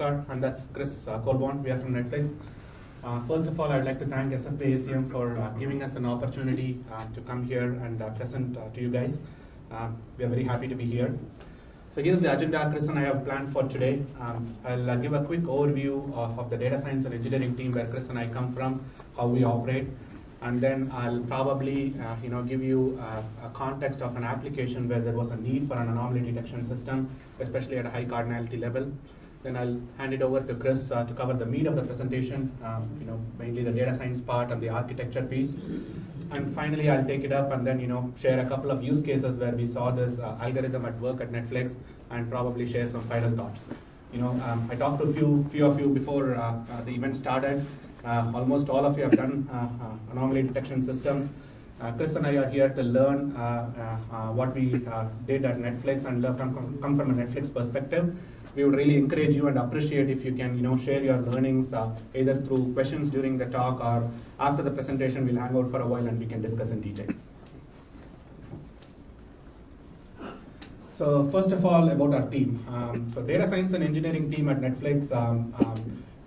Shankar, and that's Chris Colburn. We are from Netflix. First of all, I'd like to thank SFA ACM for giving us an opportunity to come here and present to you guys. We are very happy to be here. So here's the agenda Chris and I have planned for today. I'll give a quick overview of the data science and engineering team where Chris and I come from, how we operate, and then I'll probably give you a context of an application where there was a need for an anomaly detection system, especially at a high cardinality level. Then I'll hand it over to Chris to cover the meat of the presentation, mainly the data science part and the architecture piece. And finally, I'll take it up and then share a couple of use cases where we saw this algorithm at work at Netflix, and probably share some final thoughts. I talked to a few of you before the event started. Almost all of you have done anomaly detection systems. Chris and I are here to learn what we did at Netflix and come from a Netflix perspective. We would really encourage you and appreciate if you can share your learnings either through questions during the talk or after the presentation. We'll hang out for a while and we can discuss in detail. So first of all, about our team. So data science and engineering team at Netflix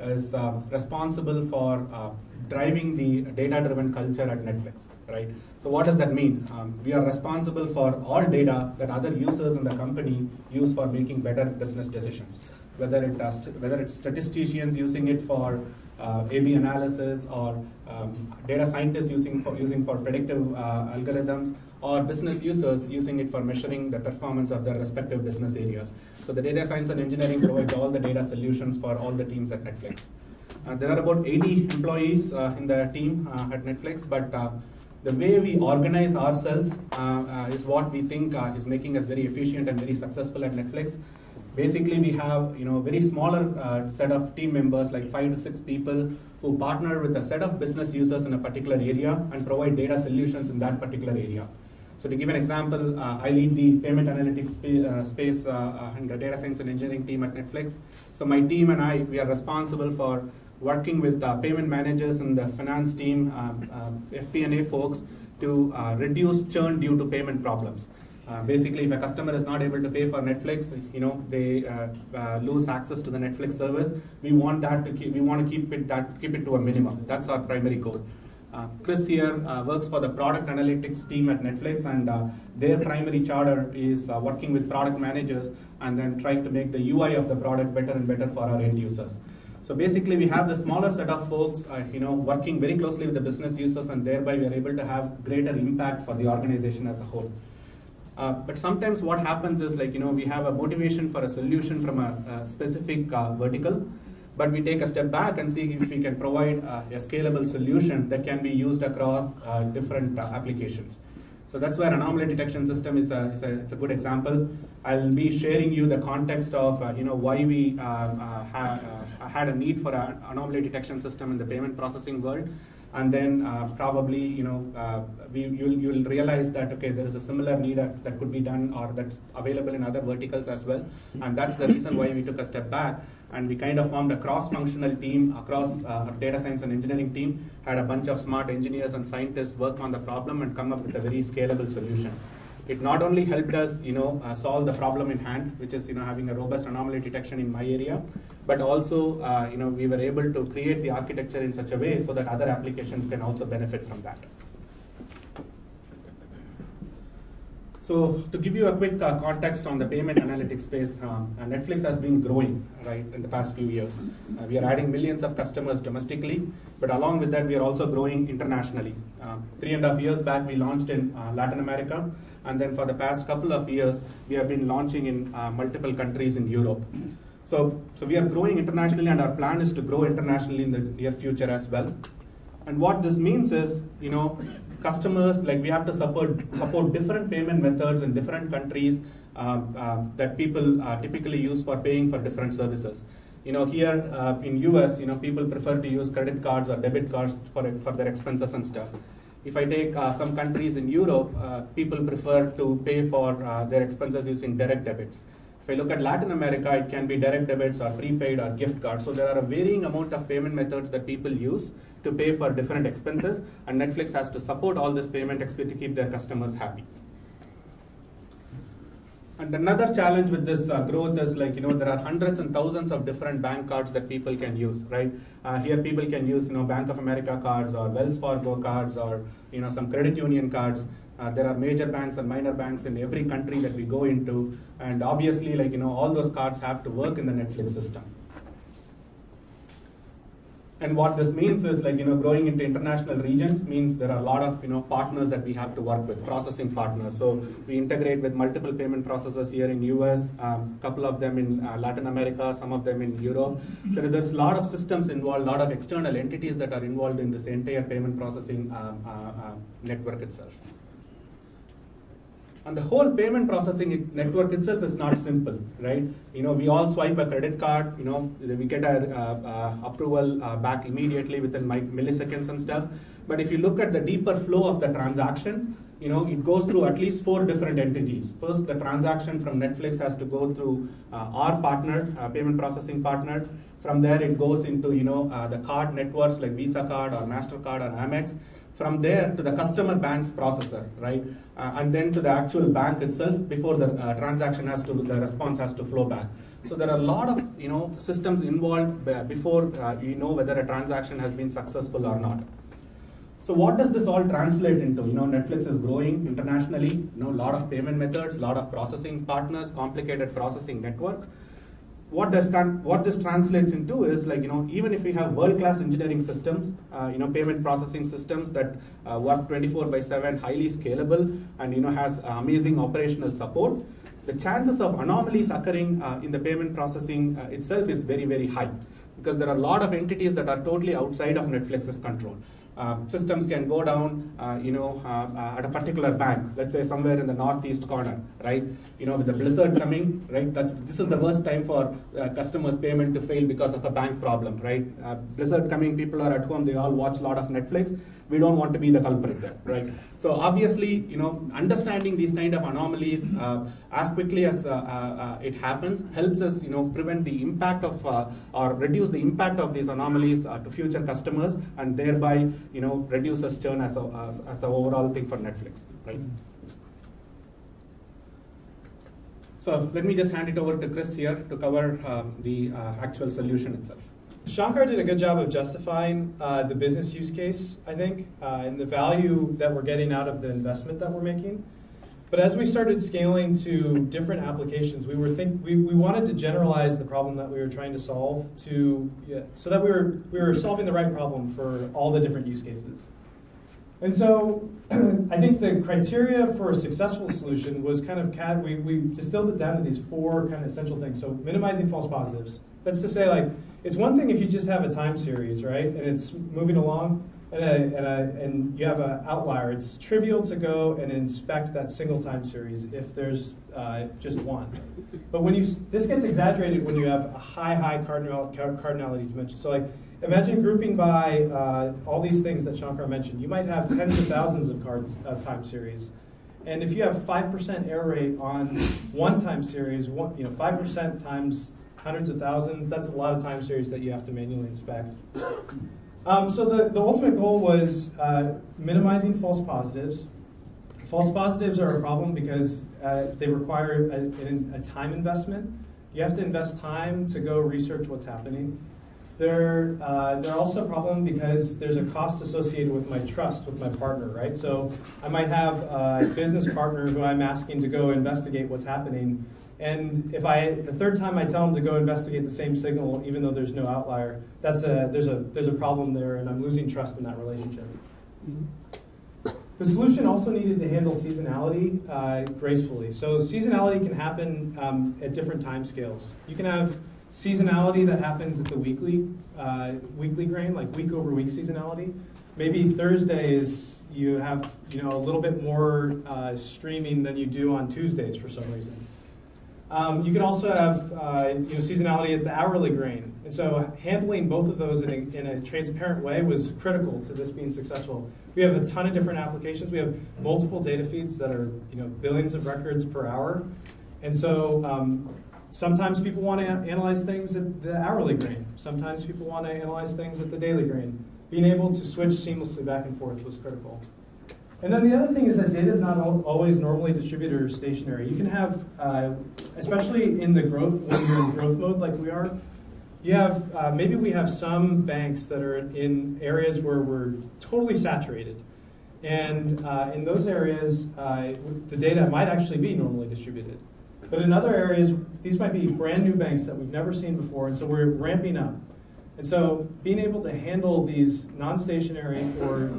is responsible for driving the data-driven culture at Netflix, right? So what does that mean? We are responsible for all data that other users in the company use for making better business decisions, whether it's statisticians using it for A/B analysis, or data scientists using for predictive algorithms, or business users using it for measuring the performance of their respective business areas. So the data science and engineering provides all the data solutions for all the teams at Netflix. There are about 80 employees in the team at Netflix, but the way we organize ourselves is what we think is making us very efficient and very successful at Netflix. Basically, we have very smaller set of team members, like 5 to 6 people, who partner with a set of business users in a particular area and provide data solutions in that particular area. So to give an example, I lead the payment analytics space in the data science and engineering team at Netflix. So my team and I, we are responsible for working with payment managers and the finance team, FP&A folks, to reduce churn due to payment problems. Basically, if a customer is not able to pay for Netflix, they lose access to the Netflix service. We want to keep it to a minimum. That's our primary goal. Chris here works for the product analytics team at Netflix, and their primary charter is working with product managers and then trying to make the UI of the product better and better for our end users. So basically, we have the smaller set of folks, working very closely with the business users, and thereby we are able to have greater impact for the organization as a whole. But sometimes what happens is we have a motivation for a solution from a specific vertical, but we take a step back and see if we can provide a scalable solution that can be used across different applications. So that's where anomaly detection system is it's a good example. I'll be sharing you the context of why we had a need for an anomaly detection system in the payment processing world, and then probably you'll realize that okay, there is a similar need that could be done or that's available in other verticals as well, and that's the reason why we took a step back and we kind of formed a cross-functional team across our data science and engineering team, had a bunch of smart engineers and scientists work on the problem and come up with a very scalable solution. It not only helped us solve the problem in hand, which is having a robust anomaly detection in my area, but also we were able to create the architecture in such a way so that other applications can also benefit from that. So to give you a quick context on the payment analytics space, Netflix has been growing in the past few years. We are adding millions of customers domestically, but along with that we are also growing internationally. 3.5 years back we launched in Latin America, and then for the past couple of years we have been launching in multiple countries in Europe. So we are growing internationally, and our plan is to grow internationally in the near future as well. And what this means is, customers, we have to support different payment methods in different countries that people typically use for paying for different services. Here in US, people prefer to use credit cards or debit cards for their expenses and stuff. If I take some countries in Europe, people prefer to pay for their expenses using direct debits. If I look at Latin America, it can be direct debits or prepaid or gift cards. So there are a varying amount of payment methods that people use to pay for different expenses, and Netflix has to support all this payment to keep their customers happy. And another challenge with this growth is like, there are hundreds and thousands of different bank cards that people can use, right? Here people can use, Bank of America cards or Wells Fargo cards or, some credit union cards. There are major banks and minor banks in every country that we go into. And obviously, like, all those cards have to work in the Netflix system. And what this means is like, growing into international regions means there are a lot of, partners that we have to work with, processing partners. So we integrate with multiple payment processors here in US, couple of them in Latin America, some of them in Europe. So there's a lot of systems involved, a lot of external entities that are involved in this entire payment processing network itself. And the whole payment processing network itself is not simple, right? We all swipe a credit card, we get our approval back immediately within milliseconds and stuff. But if you look at the deeper flow of the transaction, it goes through at least 4 different entities. First, the transaction from Netflix has to go through our partner, payment processing partner. From there, it goes into, the card networks like Visa card or MasterCard or Amex. From there to the customer bank's processor, right? And then to the actual bank itself before the transaction the response has to flow back. So there are a lot of, systems involved before you know whether a transaction has been successful or not. So what does this all translate into? Netflix is growing internationally, a lot of payment methods, a lot of processing partners, complicated processing networks. What this translates into is like, even if we have world-class engineering systems, payment processing systems that work 24/7, highly scalable, and has amazing operational support, the chances of anomalies occurring in the payment processing itself is very, very high, because there are a lot of entities that are totally outside of Netflix's control. Systems can go down, at a particular bank, let's say somewhere in the northeast corner, right? With the blizzard coming, right? This is the worst time for customers' payment to fail because of a bank problem, right? Blizzard coming, people are at home, they all watch a lot of Netflix. We don't want to be the culprit there, right? So obviously, understanding these kind of anomalies as quickly as it happens helps us, prevent the impact of or reduce the impact of these anomalies to future customers, and thereby, reduces churn as an overall thing for Netflix, right? So let me just hand it over to Chris here to cover the actual solution itself. Shankar did a good job of justifying the business use case, I think, and the value that we're getting out of the investment that we're making. But as we started scaling to different applications, we wanted to generalize the problem that we were trying to solve so that we were solving the right problem for all the different use cases. And so I think the criteria for a successful solution was kind of, we distilled it down to these 4 kind of essential things. So minimizing false positives. That's to say, like, it's one thing if you just have a time series, right, and it's moving along, and you have an outlier. It's trivial to go and inspect that single time series if there's just one. But this gets exaggerated when you have a high cardinality dimension. So like, imagine grouping by all these things that Shankar mentioned. You might have tens of thousands of cards of time series. And if you have 5% error rate on one time series, 5% times hundreds of thousands, that's a lot of time series that you have to manually inspect. So the ultimate goal was minimizing false positives. False positives are a problem because they require a time investment. You have to invest time to go research what's happening. They're also a problem because there's a cost associated with my trust with my partner, right? So I might have a business partner who I'm asking to go investigate what's happening, and if the third time I tell them to go investigate the same signal, even though there's no outlier, there's a problem there, and I'm losing trust in that relationship. The solution also needed to handle seasonality gracefully. So seasonality can happen at different time scales. You can have seasonality that happens at the weekly grain, like week over week seasonality. Maybe Thursdays you have a little bit more streaming than you do on Tuesdays for some reason. You can also have seasonality at the hourly grain, and so handling both of those in a transparent way was critical to this being successful. We have a ton of different applications. We have multiple data feeds that are billions of records per hour, and so sometimes people want to analyze things at the hourly grain. Sometimes people want to analyze things at the daily grain. Being able to switch seamlessly back and forth was critical. And then the other thing is that data is not always normally distributed or stationary. You can have, especially in the growth, when you're in growth mode like we are, you have, maybe we have some banks that are in areas where we're totally saturated. And in those areas, the data might actually be normally distributed. But in other areas, these might be brand new banks that we've never seen before, and so we're ramping up. And so being able to handle these non-stationary or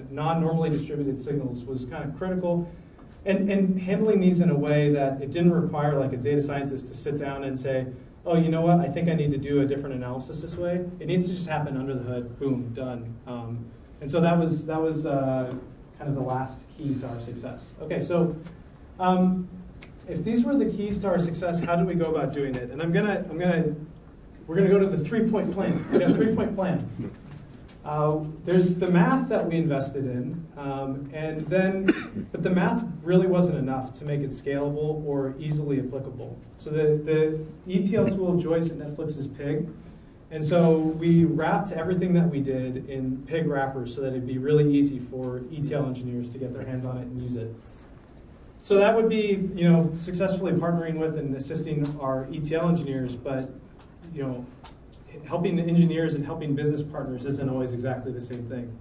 non-normally distributed signals was kind of critical. And handling these in a way that it didn't require like a data scientist to sit down and say, oh, you know what, I think I need to do a different analysis this way. It needs to just happen under the hood, boom, done. And so that was kind of the last key to our success. Okay, so if these were the keys to our success, how do we go about doing it? And we're gonna go to the 3-point plan. We got a 3-point plan. There's the math that we invested in, but the math really wasn't enough to make it scalable or easily applicable. So the ETL tool of choice at Netflix is Pig. And so we wrapped everything that we did in Pig wrappers so that it'd be really easy for ETL engineers to get their hands on it and use it. So that would be, successfully partnering with and assisting our ETL engineers, but helping the engineers and helping business partners isn't always exactly the same thing,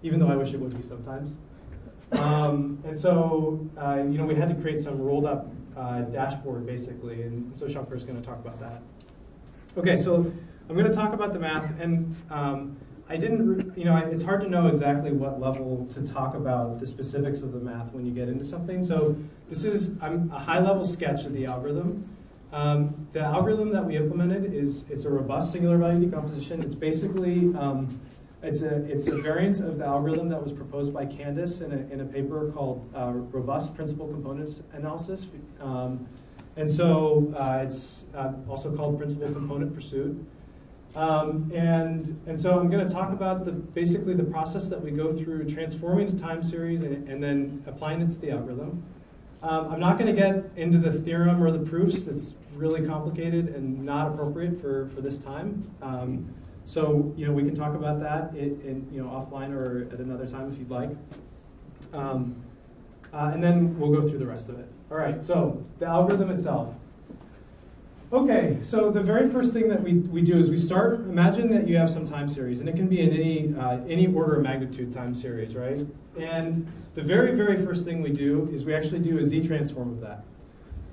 even though I wish it would be sometimes. And so, we had to create some rolled up dashboard basically, and so Shankar is going to talk about that. Okay, so I'm going to talk about the math, and it's hard to know exactly what level to talk about the specifics of the math when you get into something. So this is a high-level sketch of the algorithm. The algorithm that we implemented it's a robust singular value decomposition. It's basically it's a variant of the algorithm that was proposed by Candace in a paper called Robust Principal Components Analysis, and so it's also called Principal Component Pursuit. And so I'm going to talk about basically the process that we go through transforming a time series and then applying it to the algorithm. I'm not going to get into the theorem or the proofs. It's really complicated and not appropriate for this time. So we can talk about that offline or at another time if you'd like. And then we'll go through the rest of it. All right, so the algorithm itself. Okay, so the very first thing that we do is we start, imagine that you have some time series, and it can be in any order of magnitude time series, right? And the very, very first thing we do is we actually do a z-transform of that.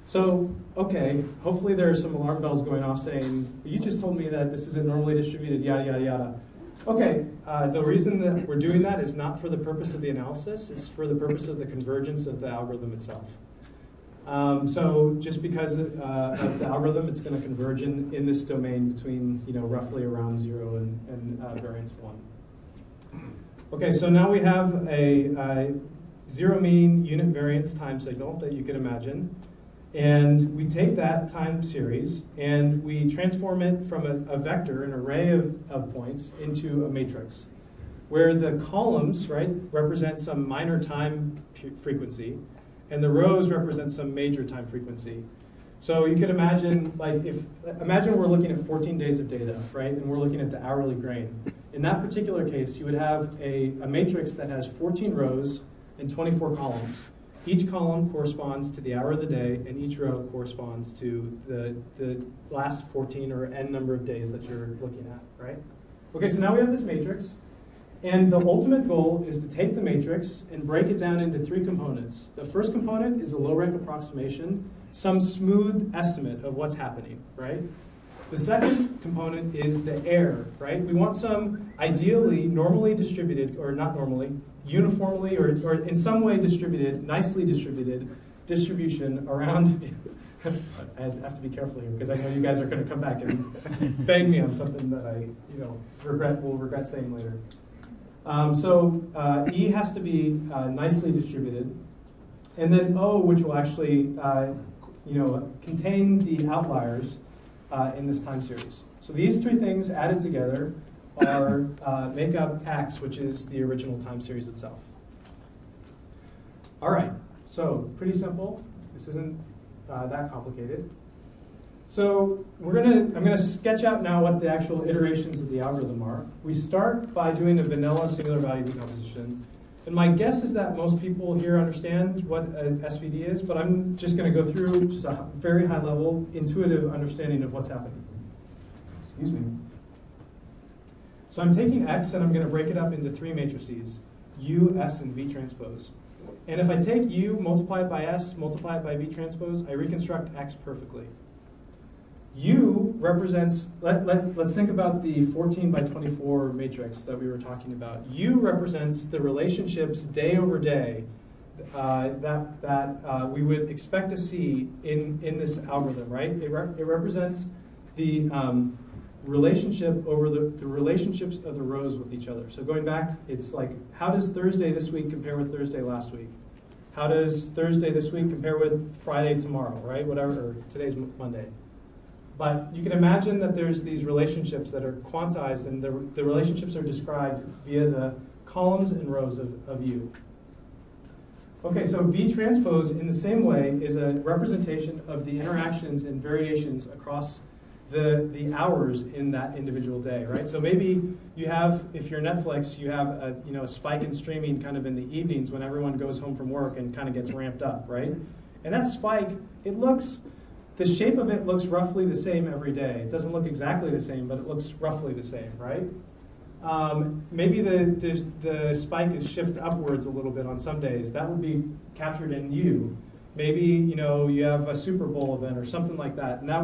So, okay, hopefully there are some alarm bells going off saying, you just told me that this isn't normally distributed, yada, yada, yada. Okay, the reason that we're doing that is not for the purpose of the analysis, it's for the purpose of the convergence of the algorithm itself. So just because of the algorithm, it's going to converge in this domain between roughly around 0 and variance 1. Okay, so now we have a zero mean unit variance time signal that you can imagine, and we take that time series and we transform it from a vector, an array of points, into a matrix, where the columns represent some minor time frequency, and the rows represent some major time frequency. So you could imagine, imagine we're looking at 14 days of data, right? And we're looking at the hourly grain. In that particular case, you would have a matrix that has 14 rows and 24 columns. Each column corresponds to the hour of the day, and each row corresponds to the last 14 or n number of days that you're looking at, right? Okay, so now we have this matrix. And the ultimate goal is to take the matrix and break it down into 3 components. The first component is a low-rank approximation, some smooth estimate of what's happening, right? The second component is the error, right? We want some ideally normally distributed, or not normally, uniformly or in some way distributed, nicely distributed distribution around. I have to be careful here because I know you guys are going to come back and beg me on something that I will regret saying later. So E has to be nicely distributed, and then O, which will actually contain the outliers in this time series. So these 3 things added together make up X, which is the original time series itself. All right, so pretty simple. This isn't that complicated. So I'm going to sketch out now what the actual iterations of the algorithm are. We start by doing a vanilla singular value decomposition. And my guess is that most people here understand what an SVD is, but I'm just going to go through just a very high level, intuitive understanding of what's happening. Excuse me. So I'm taking X and I'm going to break it up into 3 matrices, U, S, and V transpose. And if I take U, multiply it by S, multiply it by V transpose, I reconstruct X perfectly. U represents, let's think about the 14 by 24 matrix that we were talking about. U represents the relationships day over day that we would expect to see in this algorithm, right? It represents the relationship over the relationships of the rows with each other. So going back, it's like, how does Thursday this week compare with Thursday last week? How does Thursday this week compare with Friday tomorrow, right? Whatever, or today's Monday. But you can imagine that there's these relationships that are quantized, and the relationships are described via the columns and rows of U. Okay, so V transpose in the same way is a representation of the interactions and variations across the hours in that individual day, right? So maybe you have, if you're Netflix, you have a spike in streaming kind of in the evenings when everyone goes home from work and kind of gets ramped up, right? And that spike, the shape of it looks roughly the same every day. It doesn't look exactly the same, but it looks roughly the same, right? Maybe the spike is shift upwards a little bit on some days. That would be captured in U. Maybe you have a Super Bowl event or something like that, and that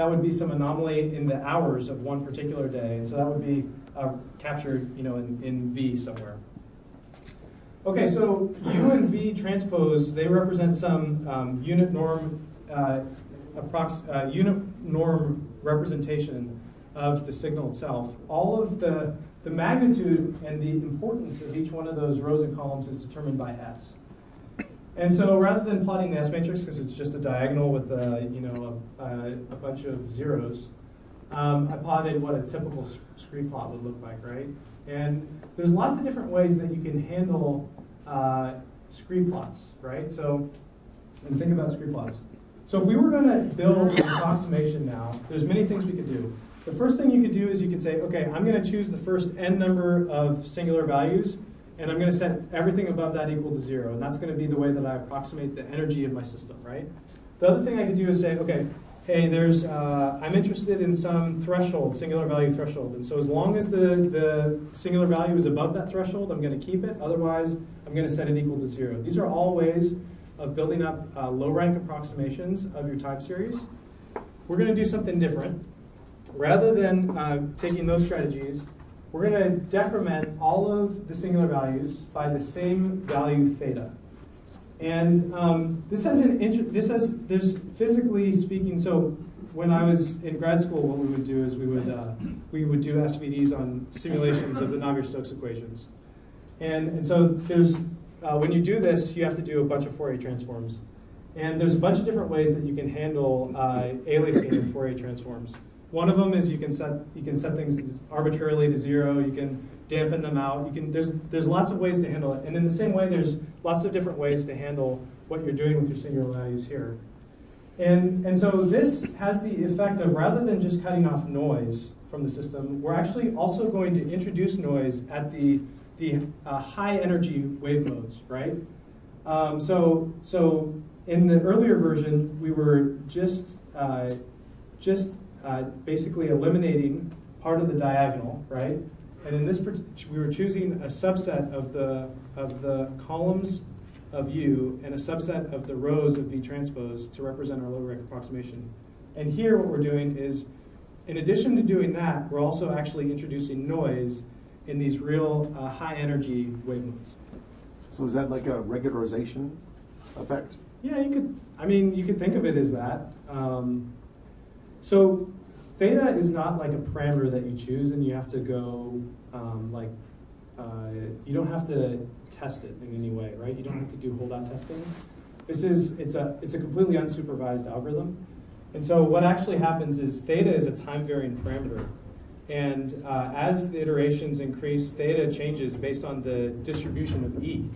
would be some anomaly in the hours of one particular day, and so that would be captured in V somewhere. Okay, so U and V transpose, they represent some unit norm representation of the signal itself. All of the magnitude and the importance of each one of those rows and columns is determined by S. And so rather than plotting the S matrix, because it's just a diagonal with a bunch of zeros, I plotted what a typical scree plot would look like, right? And there's lots of different ways that you can handle scree plots, right? So, and think about scree plots. So if we were going to build an approximation now, there's many things we could do. The first thing you could do is you could say, okay, I'm going to choose the first n number of singular values, and I'm going to set everything above that equal to 0. And that's going to be the way that I approximate the energy of my system, right? The other thing I could do is say, okay, hey, I'm interested in some threshold, singular value threshold. And so as long as the singular value is above that threshold, I'm going to keep it. Otherwise, I'm going to set it equal to 0. These are all ways of building up low-rank approximations of your time series. We're going to do something different. Rather than taking those strategies, we're going to decrement all of the singular values by the same value theta. And there's physically speaking, so when I was in grad school, what we would do is we would do SVDs on simulations of the Navier-Stokes equations. And so there's, when you do this, you have to do a bunch of Fourier transforms. And there's a bunch of different ways that you can handle aliasing in Fourier transforms. One of them is you can set things arbitrarily to 0. You can dampen them out. There's lots of ways to handle it. And in the same way, there's lots of different ways to handle what you're doing with your singular values here. And so this has the effect of, rather than just cutting off noise from the system, we're actually also going to introduce noise at the high energy wave modes, right? So in the earlier version, we were just basically eliminating part of the diagonal, right? And in this, we were choosing a subset of the columns of U and a subset of the rows of V transpose to represent our low-rank approximation. And here, what we're doing is, in addition to doing that, we're also actually introducing noise in these real high-energy wave modes. So is that like a regularization effect? Yeah, you could think of it as that. So theta is not like a parameter that you choose and you have to go, you don't have to test it in any way, right? You don't have to do holdout testing. It's a completely unsupervised algorithm. And so what actually happens is theta is a time-varying parameter. And as the iterations increase, theta changes based on the distribution of E.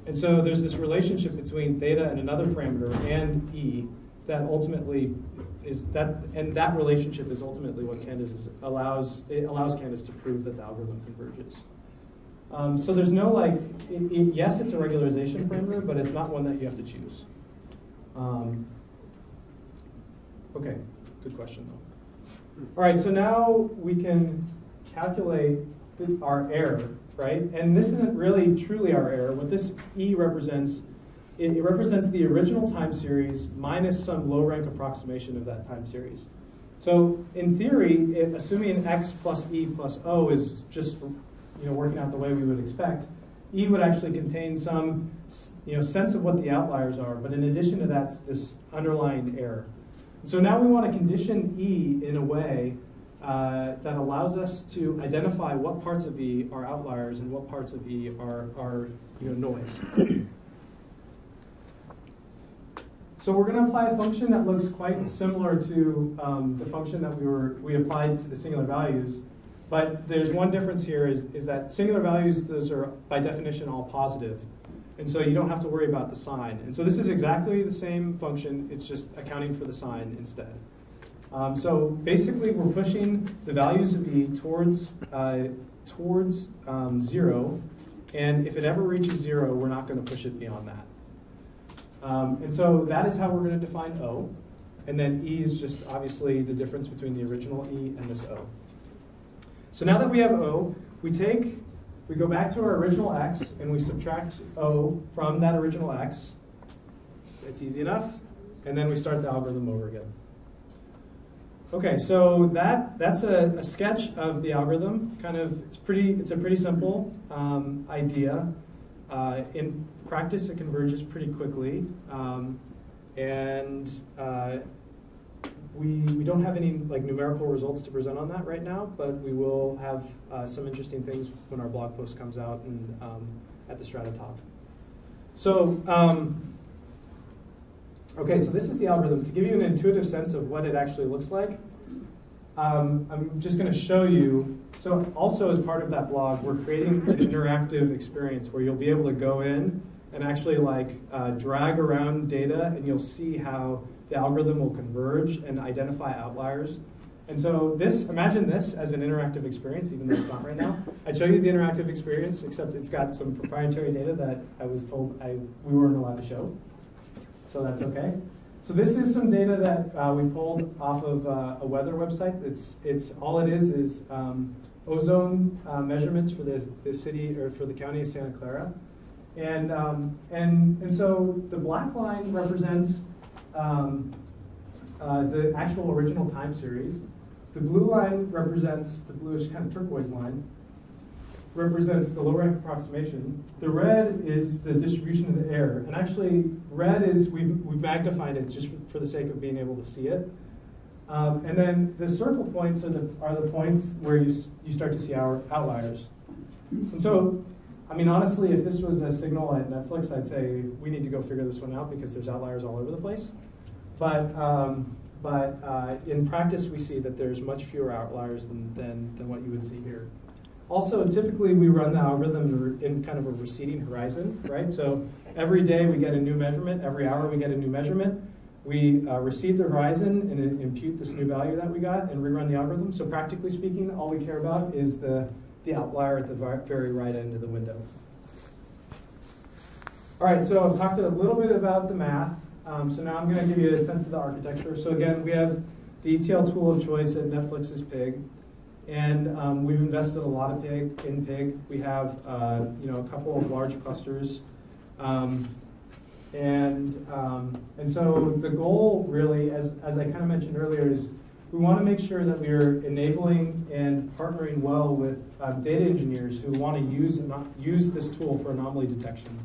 And so there's this relationship between theta and another parameter and E that ultimately is that, and that relationship is ultimately what Candace allows Candace to prove that the algorithm converges. So there's no like, yes, it's a regularization parameter, but it's not one that you have to choose. Okay, good question though. All right, so now we can calculate our error, right? And this isn't really truly our error. What this E represents, it represents the original time series minus some low rank approximation of that time series. So in theory, assuming x plus E plus O is just working out the way we would expect, E would actually contain some sense of what the outliers are, but in addition to that, this underlying error. So now we want to condition E in a way that allows us to identify what parts of E are outliers and what parts of E are noise. So we're going to apply a function that looks quite similar to the function that we applied to the singular values, but there's one difference here is that singular values, those are by definition all positive. And so you don't have to worry about the sign. And so this is exactly the same function, it's just accounting for the sign instead. So basically we're pushing the values of E towards 0, and if it ever reaches 0, we're not going to push it beyond that. And so that is how we're going to define O. And then E is just obviously the difference between the original E and this O. So now that we have O, we go back to our original X and we subtract O from that original X. It's easy enough. And then we start the algorithm over again. Okay, so that's a sketch of the algorithm. It's a pretty simple idea. In practice, it converges pretty quickly, we don't have any numerical results to present on that right now, but we will have some interesting things when our blog post comes out and at the Strata talk. So, okay, so this is the algorithm. To give you an intuitive sense of what it actually looks like, I'm just going to show you. So also as part of that blog, we're creating an interactive experience where you'll be able to go in and actually drag around data, and you'll see how the algorithm will converge and identify outliers. And so imagine this as an interactive experience, even though it's not right now. I'd show you the interactive experience, except it's got some proprietary data that I was told we weren't allowed to show. So that's okay. So this is some data that we pulled off of a weather website. It's all it is ozone measurements for the city or for the county of Santa Clara, and so the black line represents the actual original time series. The blue line represents the bluish kind of turquoise line. Represents the low rank approximation. The red is the distribution of the error, and actually red is we've magnified it just for the sake of being able to see it. And then the circle points are the points where you start to see our outliers. And so, I mean, honestly, if this was a signal at Netflix, I'd say we need to go figure this one out because there's outliers all over the place. But in practice, we see that there's much fewer outliers than what you would see here. Also, typically we run the algorithm in kind of a receding horizon, right? So every day we get a new measurement, every hour we get a new measurement. We recede the horizon and impute this new value that we got and rerun the algorithm. So practically speaking, all we care about is the outlier at the very right end of the window. All right, so I've talked a little bit about the math. So now I'm going to give you a sense of the architecture. So again, we have the ETL tool of choice at Netflix is Pig. And we've invested a lot of in Pig. We have a couple of large clusters. And so the goal really, as I kind of mentioned earlier, is we want to make sure that we're enabling and partnering well with data engineers who want to use this tool for anomaly detection.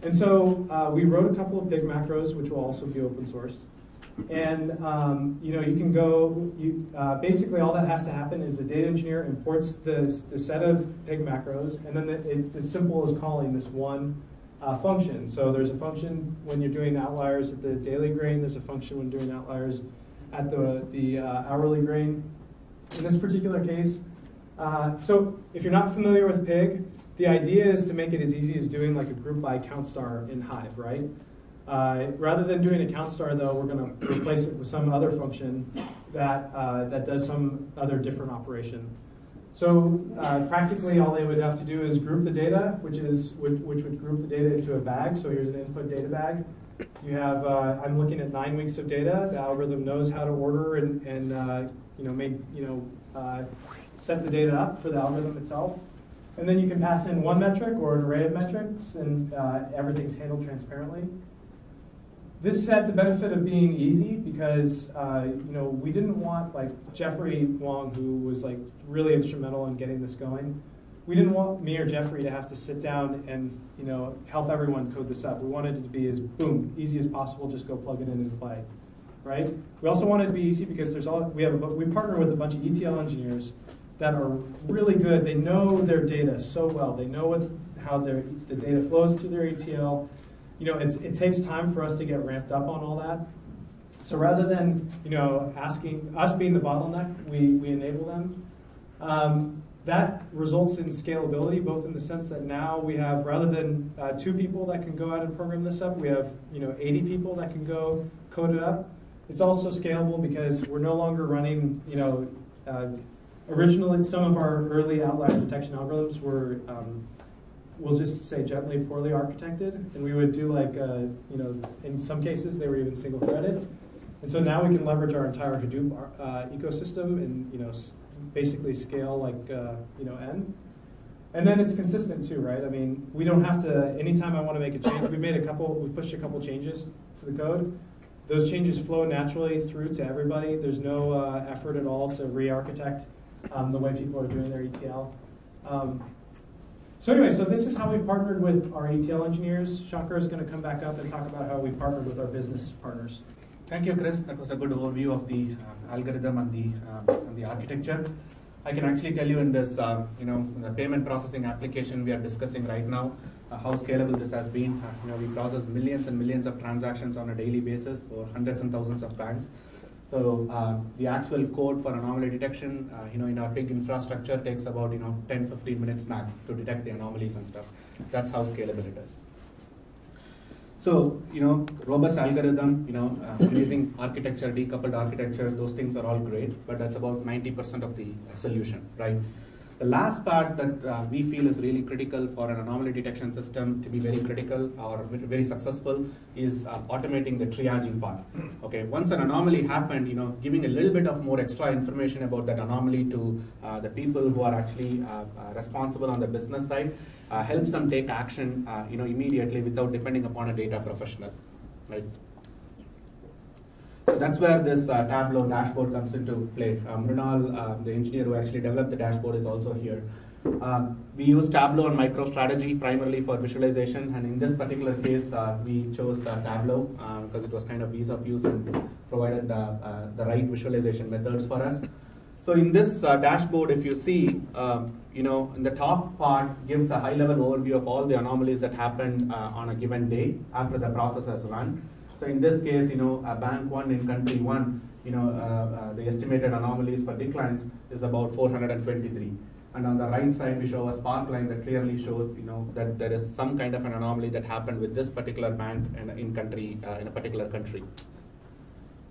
And so we wrote a couple of Pig macros, which will also be open sourced. And you can go. Basically, all that has to happen is the data engineer imports the set of Pig macros, and then it's as simple as calling this one function. So there's a function when you're doing outliers at the daily grain. There's a function when doing outliers at the hourly grain. In this particular case, so if you're not familiar with Pig, the idea is to make it as easy as doing like a group by count star in Hive, right? Rather than doing a count star, though, we're going to replace it with some other function that does some other different operation. So practically all they would have to do is group the data, which would group the data into a bag. So here's an input data bag. You have, I'm looking at 9 weeks of data. The algorithm knows how to order and set the data up for the algorithm itself. And then you can pass in one metric or an array of metrics, and everything's handled transparently. This had the benefit of being easy because we didn't want, like Jeffrey Wong, who was like really instrumental in getting this going. We didn't want me or Jeffrey to have to sit down and help everyone code this up. We wanted it to be as easy as possible. Just go plug it in and play, right? We also wanted it to be easy because we partner with a bunch of ETL engineers that are really good. They know their data so well. They know how the data flows through their ETL. It takes time for us to get ramped up on all that. So rather than asking us being the bottleneck, we enable them. That results in scalability, both in the sense that now we have, rather than 2 people that can go out and program this up, we have 80 people that can go code it up. It's also scalable because we're no longer running originally some of our early outlier detection algorithms were we'll just say gently poorly architected, and we would do like, in some cases they were even single threaded. And so now we can leverage our entire Hadoop ecosystem and basically scale like n. And then it's consistent too, right? I mean, we don't have to, anytime I want to make a change, we pushed a couple changes to the code. Those changes flow naturally through to everybody. There's no effort at all to re-architect the way people are doing their ETL. So anyway, so this is how we've partnered with our ETL engineers. Shankar is going to come back up and talk about how we partnered with our business partners. Thank you, Chris. That was a good overview of the algorithm and the architecture. I can actually tell you in this, the payment processing application we are discussing right now, how scalable this has been. We process millions and millions of transactions on a daily basis for hundreds and thousands of banks. So the actual code for anomaly detection, in our big infrastructure takes about 10-15 minutes max to detect the anomalies and stuff. That's how scalable it is. So robust algorithm, using architecture, decoupled architecture, those things are all great, but that's about 90% of the solution, right? The last part that we feel is really critical for an anomaly detection system to be very critical or very successful is automating the triaging part. Okay, once an anomaly happened, giving a little bit of more extra information about that anomaly to the people who are actually responsible on the business side helps them take action, immediately without depending upon a data professional, right? So that's where this Tableau Dashboard comes into play. Mrinal, the engineer who actually developed the dashboard, is also here. We use Tableau and MicroStrategy primarily for visualization, and in this particular case, we chose Tableau because it was kind of ease of use and provided the right visualization methods for us. So in this dashboard, if you see, in the top part gives a high-level overview of all the anomalies that happened on a given day after the process has run. So in this case, bank 1 in country 1, the estimated anomalies for declines is about 423. And on the right side, we show a spark line that clearly shows, that there is some kind of an anomaly that happened with this particular bank in a particular country.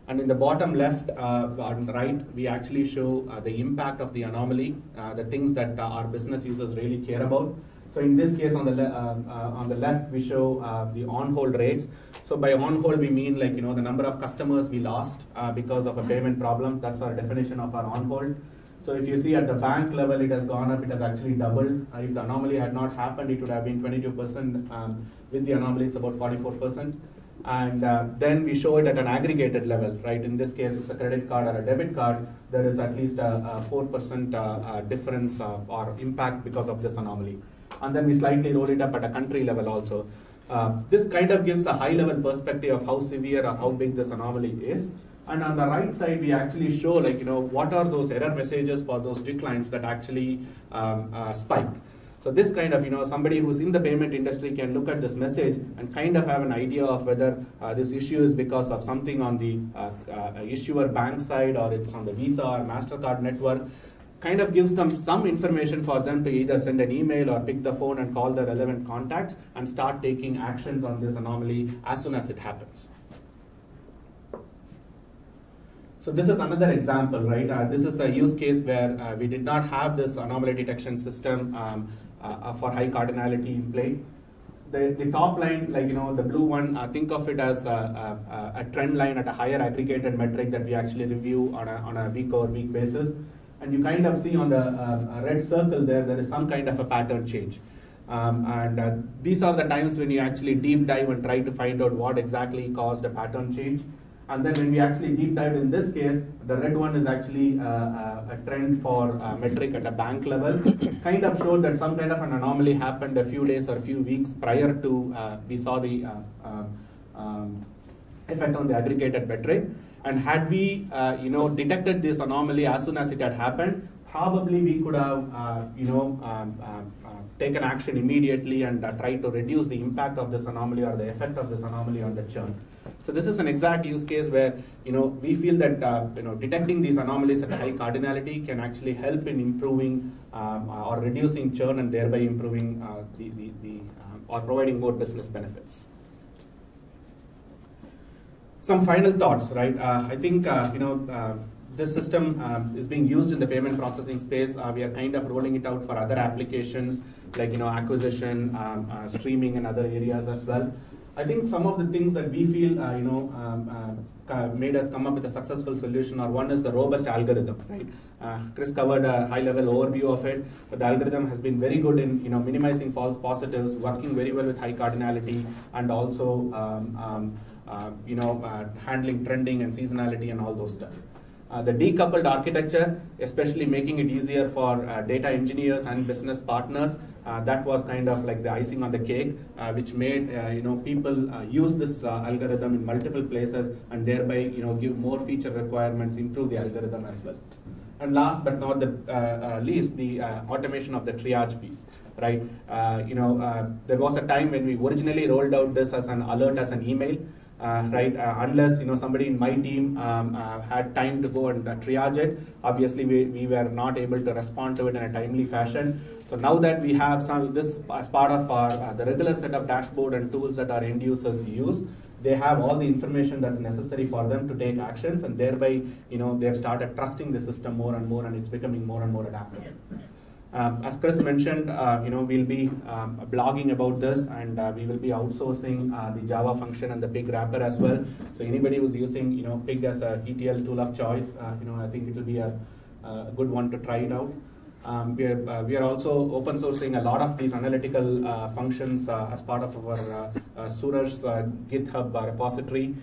And in the bottom left on right, we actually show the impact of the anomaly, the things that our business users really care about. So in this case, on the left, we show the on-hold rates. So by on-hold, we mean like the number of customers we lost because of a payment problem. That's our definition of our on-hold. So if you see at the bank level, it has gone up. It has actually doubled. If the anomaly had not happened, it would have been 22%. With the anomaly, it's about 44%. And then we show it at an aggregated level, right? In this case, it's a credit card or a debit card. There is at least a 4% difference or impact because of this anomaly. And then we slightly roll it up at a country level also. This kind of gives a high-level perspective of how severe or how big this anomaly is. And on the right side, we actually show what are those error messages for those declines that actually spiked. So this kind of, somebody who's in the payment industry can look at this message and kind of have an idea of whether this issue is because of something on the issuer bank side, or it's on the Visa or MasterCard network. Kind of gives them some information for them to either send an email or pick the phone and call the relevant contacts and start taking actions on this anomaly as soon as it happens. So this is another example, right? This is a use case where we did not have this anomaly detection system for high cardinality in play. The top line, like the blue one, think of it as a trend line at a higher aggregated metric that we actually review on a week over week basis. And you kind of see on the red circle there is some kind of a pattern change. These are the times when you actually deep dive and try to find out what exactly caused a pattern change. And then when we actually deep dive in this case, the red one is actually a trend for metric at a bank level. Kind of showed that some kind of an anomaly happened a few days or a few weeks prior to we saw the effect on the aggregated metric. And had we detected this anomaly as soon as it had happened, probably we could have taken action immediately and tried to reduce the impact of this anomaly or the effect of this anomaly on the churn. So this is an exact use case where we feel that detecting these anomalies at high cardinality can actually help in improving or reducing churn and thereby improving or providing more business benefits. Some final thoughts, right? I think this system is being used in the payment processing space. We are kind of rolling it out for other applications like acquisition, streaming, and other areas as well. I think some of the things that we feel made us come up with a successful solution are one is the robust algorithm, right? Chris covered a high-level overview of it, but the algorithm has been very good in minimizing false positives, working very well with high cardinality, and also handling trending and seasonality and all those stuff. The decoupled architecture, especially making it easier for data engineers and business partners, that was kind of like the icing on the cake, which made people use this algorithm in multiple places and thereby give more feature requirements, improve the algorithm as well. And last but not the least, the automation of the triage piece, right? There was a time when we originally rolled out this as an alert as an email. Unless somebody in my team had time to go and triage it, obviously we were not able to respond to it in a timely fashion. So now that we have this as part of our the regular set of dashboard and tools that our end users use, they have all the information that's necessary for them to take actions, and thereby they've started trusting the system more and more, and it's becoming more and more adaptive. As Chris mentioned, we'll be blogging about this, and we will be outsourcing the Java function and the Pig wrapper as well. So anybody who's using Pig as a ETL tool of choice, I think it will be a good one to try it out. We are also open sourcing a lot of these analytical functions as part of our Suraj's GitHub repository.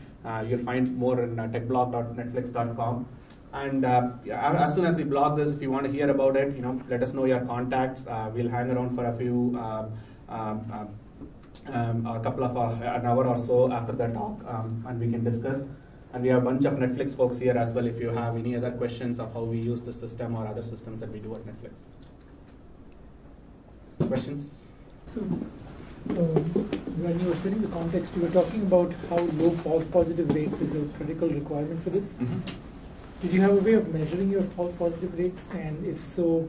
You'll find more in techblog.netflix.com. And as soon as we blog this, if you want to hear about it, let us know your contacts. We'll hang around for a few, a couple of an hour or so after the talk, and we can discuss. And we have a bunch of Netflix folks here as well if you have any other questions of how we use the system or other systems that we do at Netflix. Questions? So, when you were setting the context, you were talking about how low false positive rates is a critical requirement for this. Mm-hmm. Did you have a way of measuring your false positive rates, and if so,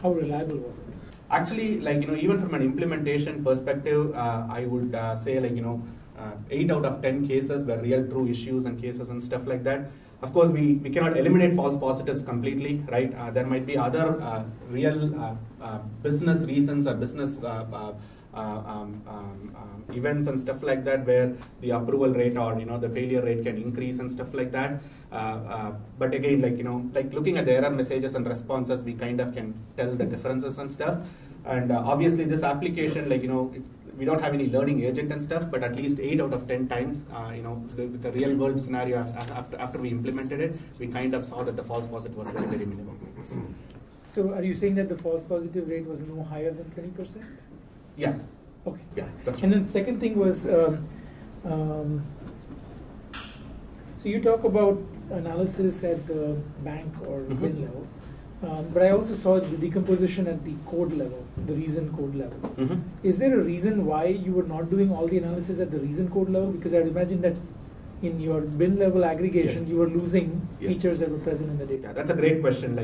how reliable was it? Actually, even from an implementation perspective, I would say 8 out of 10 cases were real true issues and cases and stuff like that. Of course, we cannot eliminate false positives completely, right? There might be other real business reasons or business events and stuff like that where the approval rate or the failure rate can increase and stuff like that. But again, like looking at the error messages and responses, we kind of can tell the differences and stuff. And obviously, this application, we don't have any learning agent and stuff, but at least 8 out of 10 times, with the real world scenario after we implemented it, we kind of saw that the false positive was very, very minimal. So, are you saying that the false positive rate was no higher than 20%? Yeah. Okay. Yeah. That's and then second thing was, so you talk about analysis at the bank or bin level, but I also saw the decomposition at the code level, the reason code level. Is there a reason why you were not doing all the analysis at the reason code level? Because I'd imagine that in your bin level aggregation, you were losing features that were present in the data. Yeah, that's a great question.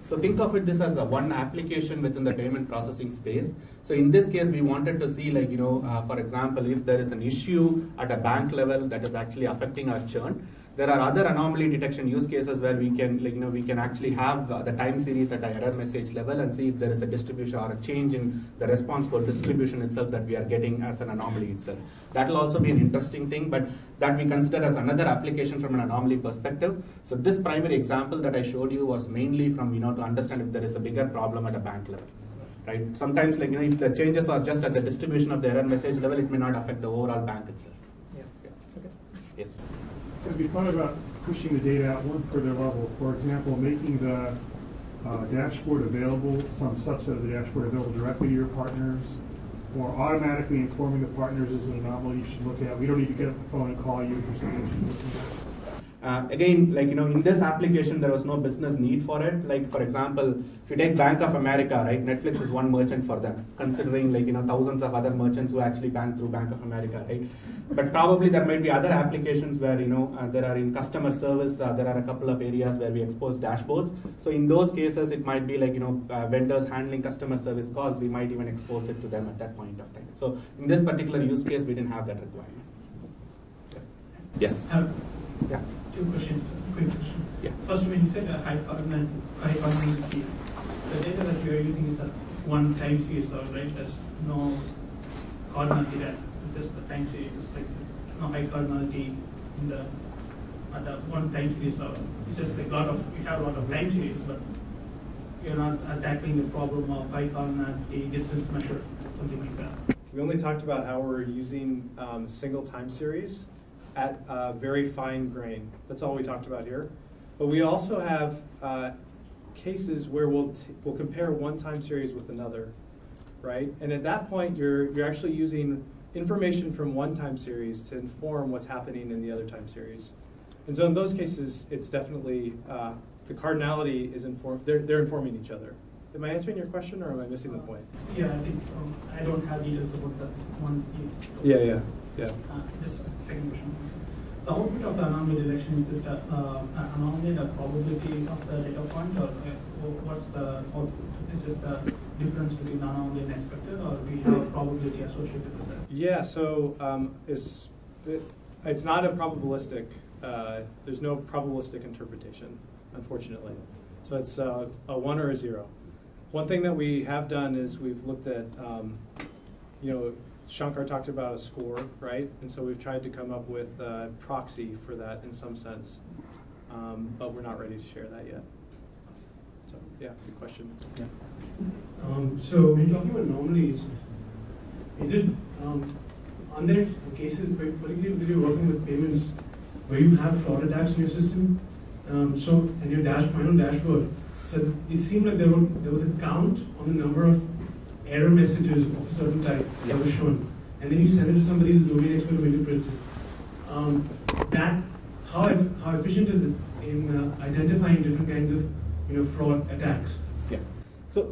So think of it this as a one application within the payment processing space. So in this case, we wanted to see, for example, if there is an issue at a bank level that is actually affecting our churn. There are other anomaly detection use cases where we can, we can actually have the time series at an error message level and see if there is a distribution or a change in the response code distribution itself that we are getting as an anomaly itself. That will also be an interesting thing, but that we consider as another application from an anomaly perspective. So this primary example that I showed you was mainly from, to understand if there is a bigger problem at a bank level. Right? Sometimes, if the changes are just at the distribution of the error message level, it may not affect the overall bank itself. Yeah. Okay. Yes. So it'd be fun about pushing the data out one further level. For example, making the dashboard available, some subset of the dashboard available directly to your partners, or automatically informing the partners as an anomaly you should look at. We don't need to get up the phone and call you for something you should look at. Again, in this application, there was no business need for it. Like, for example, if you take Bank of America, right, Netflix is one merchant for them, considering thousands of other merchants who actually bank through Bank of America, right? But probably there might be other applications where, there are in customer service, there are a couple of areas where we expose dashboards. So in those cases, it might be vendors handling customer service calls, we might even expose it to them at that point of time. So in this particular use case, we didn't have that requirement. Yeah. Yes. Yeah. Two questions, quick question. Yeah. First, when you said a high cardinality, the data that you are using is a one time series, right? There's no cardinality there. It's just the time series. It's like no high cardinality in the one time series. It's just like you have a lot of time series, but you're not tackling the problem of high cardinality distance measure, something like that. We only talked about how we're using single time series at very fine grain. That's all we talked about here. But we also have cases where we'll compare one time series with another, right? And at that point, you're actually using information from one time series to inform what's happening in the other time series. And so in those cases, it's definitely the cardinality is informed. They're informing each other. Am I answering your question, or am I missing the point? Yeah, I think I don't have details about that one. Yeah. Just second question. The output of the anomaly detection is just anomaly, the probability of the data point, or what's the output? Is this the difference between anomaly and expected, or we have a probability associated with that? Yeah, so it's not a probabilistic. There's no probabilistic interpretation, unfortunately. So it's a 1 or a 0. One thing that we have done is we've looked at, Shankar talked about a score, right? And so we've tried to come up with a proxy for that in some sense, but we're not ready to share that yet. So yeah, good question. Yeah. So when you're talking about anomalies, is it, are there cases, particularly when you're working with payments, where you have fraud attacks in your system? And your final dashboard, so it seemed like there was a count on the number of error messages of a certain type that was shown, and then you send it to somebody who's domain expert who interprets it. How efficient is it in identifying different kinds of fraud attacks? Yeah. So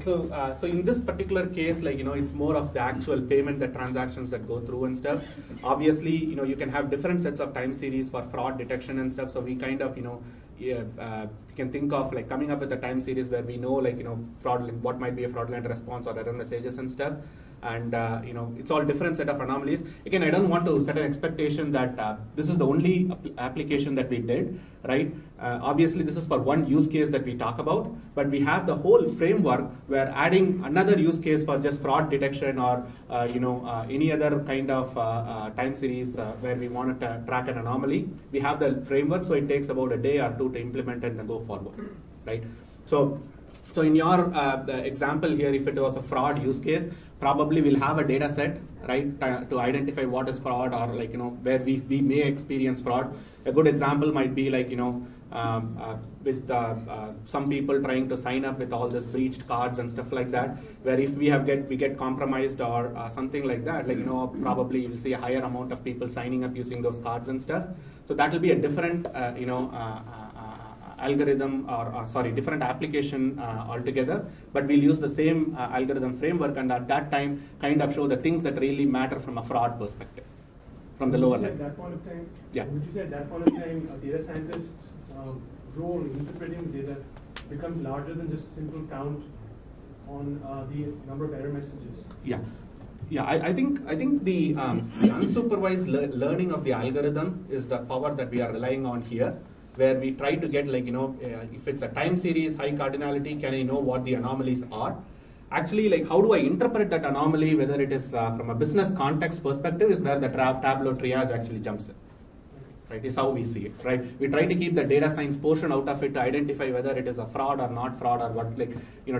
in this particular case, it's more of the actual payment, the transactions that go through and stuff. Obviously, you can have different sets of time series for fraud detection and stuff. So we kind of, you can think of coming up with a time series where we know fraudulent, what might be a fraudulent response or error messages and stuff. And it's all different set of anomalies. Again, I don't want to set an expectation that this is the only application that we did, right? Obviously, this is for one use case that we talk about, but we have the whole framework where adding another use case for just fraud detection or any other kind of time series where we want to track an anomaly. We have the framework, so it takes about a day or two to implement it and go forward, right? So in your example here, if it was a fraud use case, probably we'll have a data set, right, to identify what is fraud or where we may experience fraud. A good example might be with some people trying to sign up with all this breached cards and stuff like that, where if we get compromised or something like that, probably you'll see a higher amount of people signing up using those cards and stuff. So that will be a different algorithm or different application altogether, but we'll use the same algorithm framework, and at that time kind of show the things that really matter from a fraud perspective from the lower level. At that point of time, yeah. Would you say at that point of time a data scientist's role in interpreting the data becomes larger than just a simple count on the number of error messages? Yeah. Yeah, I think the unsupervised learning of the algorithm is the power that we are relying on here, where we try to get if it's a time series, high cardinality, can I know what the anomalies are? Actually, how do I interpret that anomaly, whether it is from a business context perspective, is where the Tableau triage actually jumps in. Right, is how we see it, right? We try to keep the data science portion out of it to identify whether it is a fraud or not fraud, or what,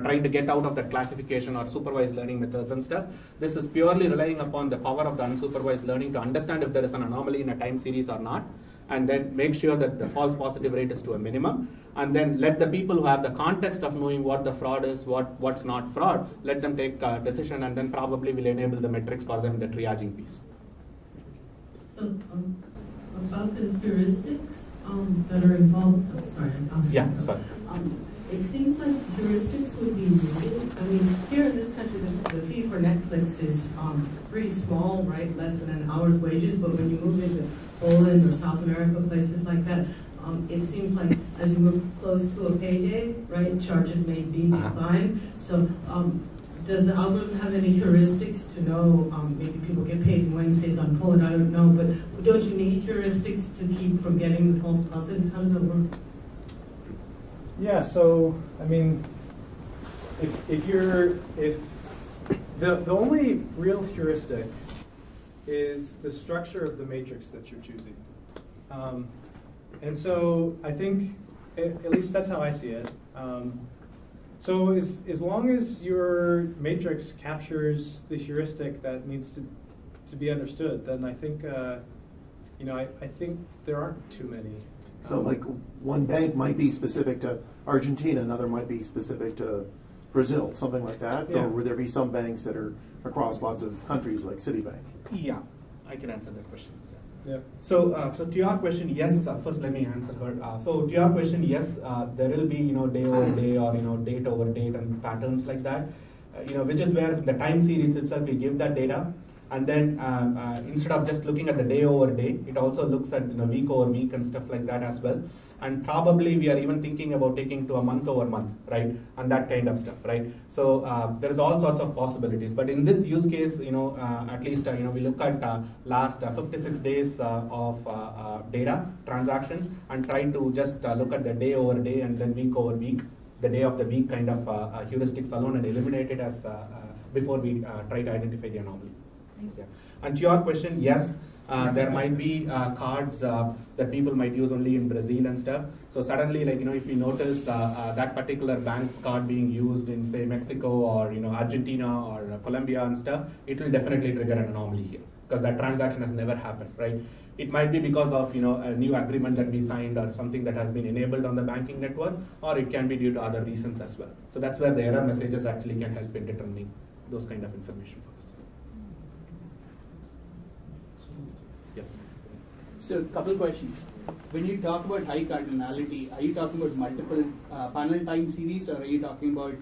trying to get out of that classification or supervised learning methods and stuff. This is purely relying upon the power of the unsupervised learning to understand if there is an anomaly in a time series or not, and then make sure that the false positive rate is to a minimum, and then let the people who have the context of knowing what the fraud is, what's not fraud, let them take a decision, and then probably will enable the metrics for them in the triaging piece. So, about the heuristics that are involved, it seems like heuristics would be needed. I mean, here in this country, the fee for Netflix is pretty small, right? Less than an hour's wages. But when you move into Poland or South America, places like that, it seems like as you move close to a payday, right, charges may be declined. So does the algorithm have any heuristics to know, maybe people get paid Wednesdays on Poland, I don't know, but don't you need heuristics to keep from getting the false positives? How does that work? Yeah, so, I mean, if the only real heuristic is the structure of the matrix that you're choosing. And so I think, at least that's how I see it. So as long as your matrix captures the heuristic that needs to be understood, then I think, I think there aren't too many. So like one bank might be specific to Argentina, another might be specific to Brazil, something like that? Yeah. Or would there be some banks that are across lots of countries like Citibank? Yeah, I can answer that question. Yeah. So to your question, yes. First, let me answer her. So to your question, yes, there will be day over day or date over date and patterns like that. Which is where the time series itself we give that data, and then instead of just looking at the day over day, it also looks at week over week and stuff like that as well. And probably we are even thinking about taking to a month over month, right? And that kind of stuff, right? So there is all sorts of possibilities. But in this use case, at least we look at last 56 days of data transactions and try to just look at the day over day and then week over week, the day of the week kind of heuristics alone, and eliminate it as before we try to identify the anomaly. Yeah. And to your question, yes. There might be cards that people might use only in Brazil and stuff. So suddenly, if you notice that particular bank's card being used in, say, Mexico or Argentina or Colombia and stuff, it will definitely trigger an anomaly here because that transaction has never happened, right? It might be because of a new agreement that we signed or something that has been enabled on the banking network, or it can be due to other reasons as well. So that's where the error messages actually can help in determining those kind of information for us. Yes. So, a couple questions. When you talk about high cardinality, are you talking about multiple panel time series, or are you talking about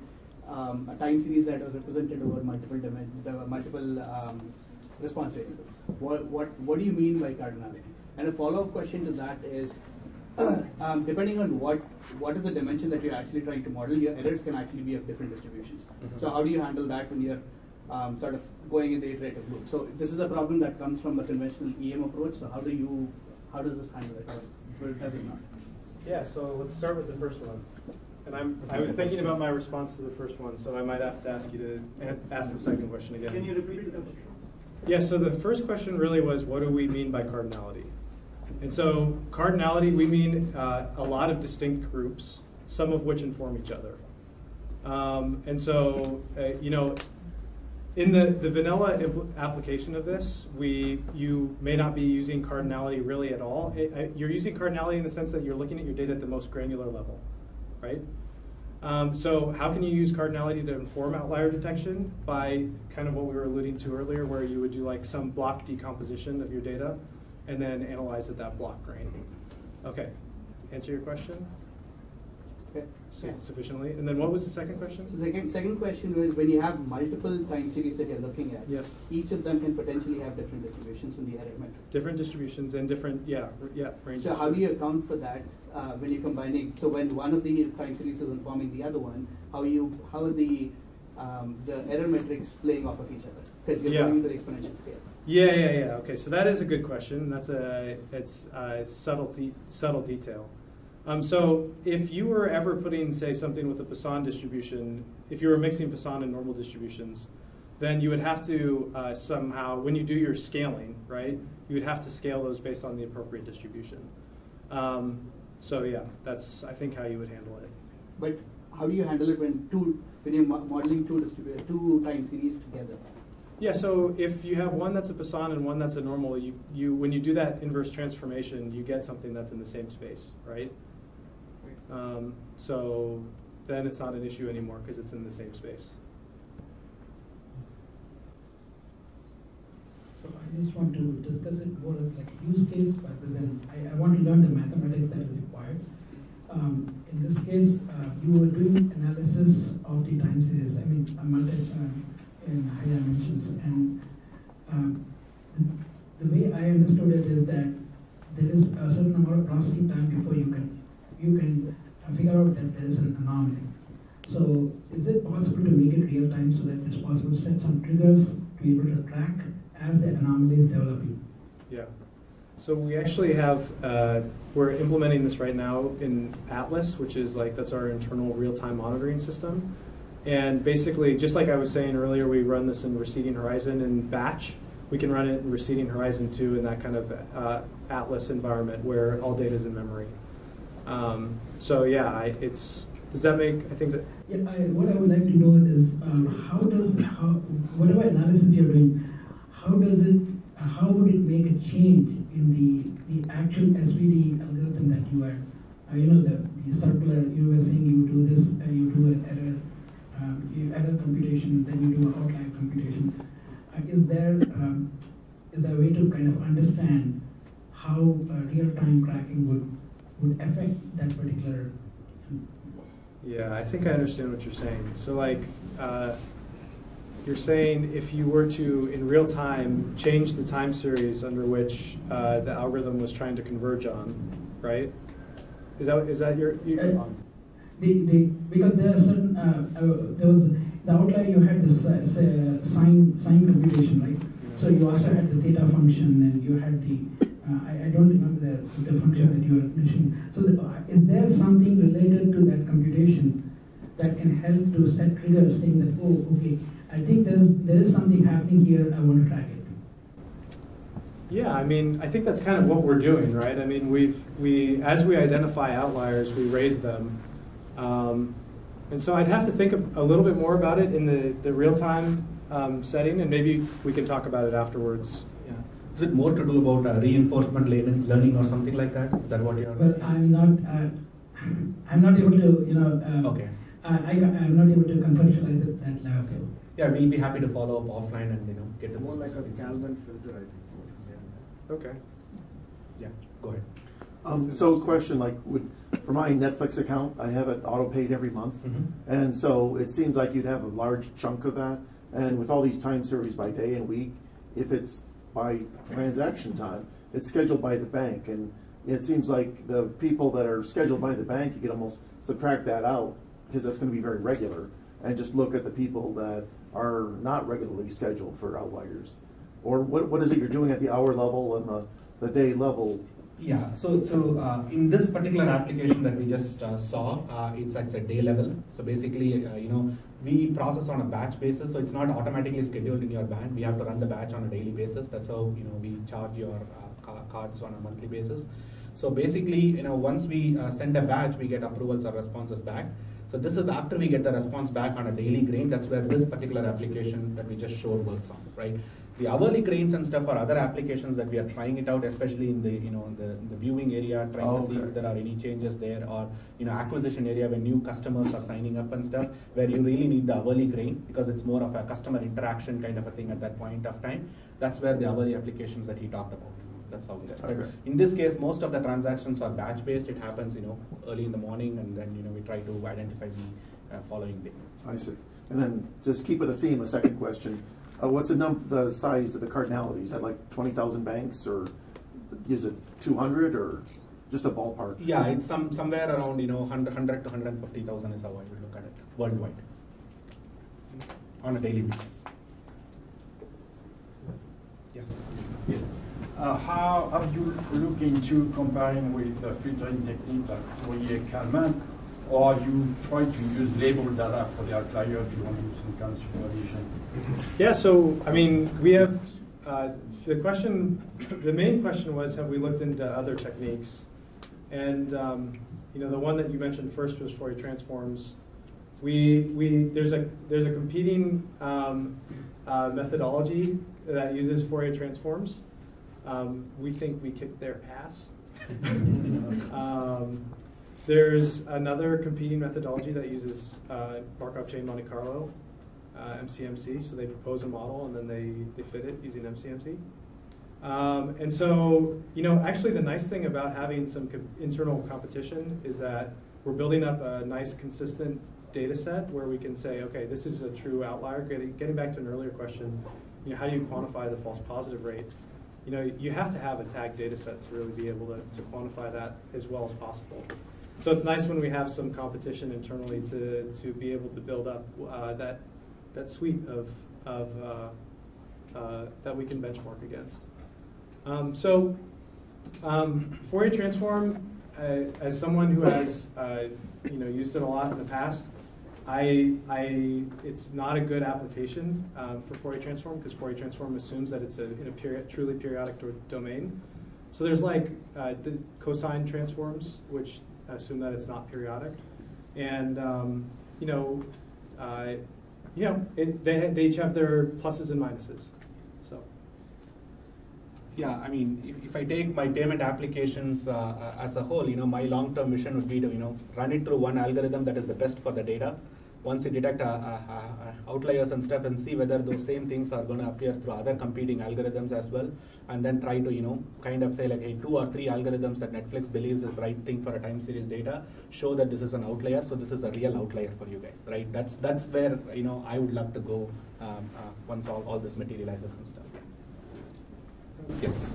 a time series that is represented over multiple response variables? What do you mean by cardinality? And a follow-up question to that is, depending on what is the dimension that you're actually trying to model, your errors can actually be of different distributions. Mm-hmm. So, how do you handle that when you're sort of going in the iterative loop? So this is a problem that comes from the conventional EM approach. So how does this handle it, or does it not? Yeah. So let's start with the first one. And I was thinking about my response to the first one, so I might have to ask you to ask the second question again. Can you repeat the question? Yeah. So the first question really was, what do we mean by cardinality? And so cardinality, we mean a lot of distinct groups, some of which inform each other. And so in the vanilla application of this, you may not be using cardinality really at all. You're using cardinality in the sense that you're looking at your data at the most granular level, right? So how can you use cardinality to inform outlier detection? By kind of what we were alluding to earlier, where you would do like some block decomposition of your data and then analyze at that block grain. Okay, answer your question? Okay. Sufficiently. And then what was the second question? So the second question was, when you have multiple time series that you're looking at, yes, each of them can potentially have different distributions in the error metric. Different distributions and different, ranges. So how do you account for that when you're combining? So when one of the time series is informing the other one, how the the error metrics playing off of each other because you're going into the exponential scale. Yeah. Okay, so that is a good question. That's it's subtle detail. So if you were ever putting, say, something with a Poisson distribution, if you were mixing Poisson and normal distributions, then you would have to somehow, when you do your scaling, right, you would have to scale those based on the appropriate distribution. So yeah, that's, I think, how you would handle it. But how do you handle it when you're modeling two time series together? Yeah, so if you have one that's a Poisson and one that's a normal, you when you do that inverse transformation, you get something that's in the same space, right? So then it's not an issue anymore because it's in the same space. So I just want to discuss it more as like use case rather than, I want to learn the mathematics that is required. In this case, you were doing analysis of the time series, I mean, in high dimensions. And the way I understood it is that there is a certain amount of processing time before you can figure out that there is an anomaly. So is it possible to make it real time so that it's possible to set some triggers to be able to track as the anomaly is developing? Yeah. So we actually have, we're implementing this right now in Atlas, which is that's our internal real-time monitoring system. And basically, just like I was saying earlier, we run this in receding horizon and batch. We can run it in receding horizon too in that kind of Atlas environment where all data is in memory. So yeah, does that make, I think that... Yeah, what I would like to know is whatever analysis you're doing, how would it make a change in the actual SVD algorithm that you are, the circular, you were saying you do this, you do an error computation, then you do an outlier computation. Is there a way to kind of understand how real-time tracking would affect that particular? Yeah, I think I understand what you're saying. So you're saying if you were to, in real time, change the time series under which the algorithm was trying to converge on, right? Is that your because there are certain, there was the outlier, you had this sign computation, right? Yeah. So you also had the theta function and you had the, I don't remember the function that you were mentioning. So is there something related to that computation that can help to set triggers saying that, oh, okay, I think there is something happening here, I want to track it? Yeah, I mean, I think that's kind of what we're doing, right? I mean, as we identify outliers, we raise them. And so I'd have to think a little bit more about it in the real-time setting, and maybe we can talk about it afterwards. Yeah. Is it more to do about reinforcement learning or something like that? Is that what you're... Well, I'm not able to, okay. I'm not able to conceptualize it at that level. So. Yeah, we'll be happy to follow up offline and get to more like a Colburn filter, I think. Yeah. Okay. Yeah, go ahead. So question, for my Netflix account, I have it auto-paid every month. Mm-hmm. And so it seems like you'd have a large chunk of that. And with all these time series by day and week, if it's by transaction time, it's scheduled by the bank. And it seems like the people that are scheduled by the bank, you can almost subtract that out because that's going to be very regular. And just look at the people that are not regularly scheduled for outliers. Or what is it you're doing at the hour level and the day level? Yeah, so in this particular application that we just saw, it's at the day level. So basically, we process on a batch basis, so it's not automatically scheduled in your band. We have to run the batch on a daily basis. That's how we charge your cards on a monthly basis. So basically, once we send a batch, we get approvals or responses back. So this is after we get the response back on a daily grain. That's where this particular application that we just showed works on, right? The hourly grains and stuff are other applications that we are trying it out, especially in the the viewing area, trying to see if there are any changes there, or acquisition area when new customers are signing up and stuff, where you really need the hourly grain because it's more of a customer interaction kind of a thing at that point of time. That's where the hourly applications that he talked about. That's how it is. Okay. But in this case, most of the transactions are batch based. It happens early in the morning, and then we try to identify the following day. I see. And then just keep with the theme. A second question. What's the size of the cardinality? Is that like 20,000 banks, or is it 200, or just a ballpark? Yeah, it's somewhere around 100 to 150,000 is how I would look at it worldwide. on a daily basis. Yes. Yes. How have you looked into comparing with the filtering technique like Fourier Kalman, or you try to use label data for the outlier if you want to use some kind of supervision? Yeah, so I mean, we have the question. The main question was, have we looked into other techniques? And you know, the one that you mentioned first was Fourier transforms. There's a competing methodology that uses Fourier transforms. We think we kicked their ass. There's another competing methodology that uses Markov chain Monte Carlo, MCMC. So they propose a model and then they fit it using MCMC. And so, you know, actually the nice thing about having some internal competition is that we're building up a nice consistent data set where we can say, okay, this is a true outlier. Getting back to an earlier question, you know, how do you quantify the false positive rate? You know, you have to have a tagged data set to really be able to quantify that as well as possible. So it's nice when we have some competition internally to be able to build up that suite of that we can benchmark against. Fourier transform, as someone who has you know, used it a lot in the past, it's not a good application for Fourier transform because Fourier transform assumes that it's in a truly periodic domain. So there's like the cosine transforms, which assume that it's not periodic, and you know, they each have their pluses and minuses. So. Yeah, I mean, if I take my payment applications as a whole, you know, my long-term vision would be to, you know, run it through one algorithm that is the best for the data. Once you detect outliers and stuff, and see whether those same things are going to appear through other competing algorithms as well, and then try to, you know, kind of say like, hey, 2 or 3 algorithms that Netflix believes is right thing for a time series data, show that this is an outlier, so this is a real outlier for you guys, right? That's where, you know, I would love to go once all this materializes and stuff. Yes.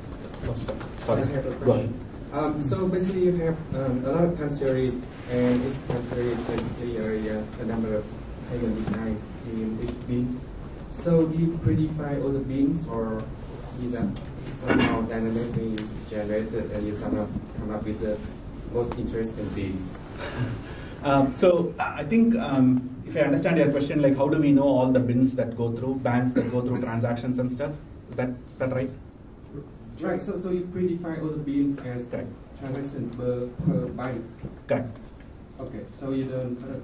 Oh, sorry. I have a Go ahead. question. So basically, you have a lot of time series, and each time series basically a number of payment lines in each bin. So do you predefine all the bins, or is that somehow dynamically generated, and you somehow come up with the most interesting bins? So I think if I understand your question, like how do we know all the bins that go through, banks that go through transactions and stuff? Is that right? Right, so you predefine all the bins as transactions per byte. Correct. Okay, so you don't sort of...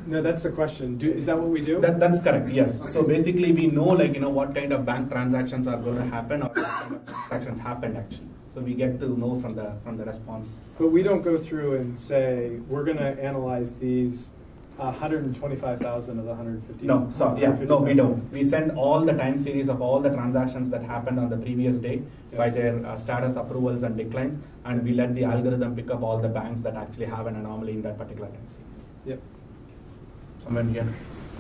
No, that's the question. Is that what we do? That's correct, yes. Okay. So basically we know, like, you know, what kind of bank transactions are going to happen or what kind of transactions happened actually. So we get to know from the response. But we don't go through and say, we're going to analyze these 125,000 of the 150. No, sorry, yeah, no, we don't. We send all the time series of all the transactions that happened on the previous day by their status approvals and declines, and we let the algorithm pick up all the banks that actually have an anomaly in that particular time series. Yep. Somewhere here.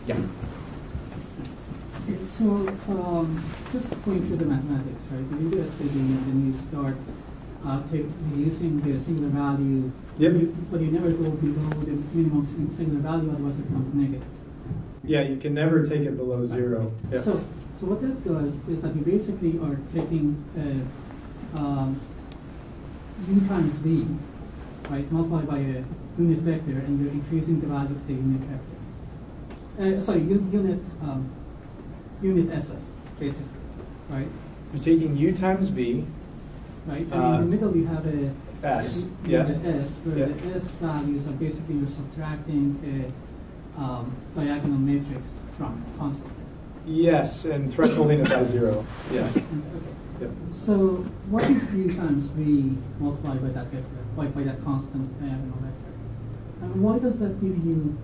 Yeah. Okay, so just going through the mathematics, right? You do a staging and then you start reducing the singular value. Yep. But you never go below the minimum singular value, otherwise it becomes negative. Yeah, you can never take it below 0. Yeah. So what that does is that you basically are taking u times v, right, multiplied by a unit vector, and you're increasing the value of the unit vector. Unit SS, basically, right? You're taking u times v. Right, and in the middle you have a S, yes. yes. The S, where the S values are basically you're subtracting a diagonal matrix from it constantly. Yes, and thresholding it by 0. Yes. Okay. Yep. So what is u times v multiplied by that vector, by that constant diagonal vector? And why does that give you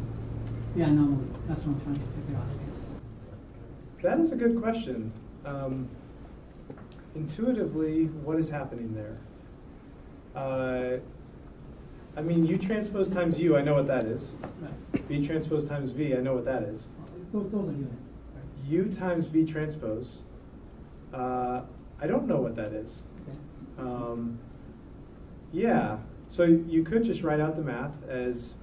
the anomaly? That's what I'm trying to figure out, I guess. That is a good question. Intuitively, what is happening there? I mean, U transpose times U, I know what that is. Right. V transpose times V, I know what that is. Those are units. Right? U times V transpose, I don't know what that is. Okay. Yeah, so you could just write out the math as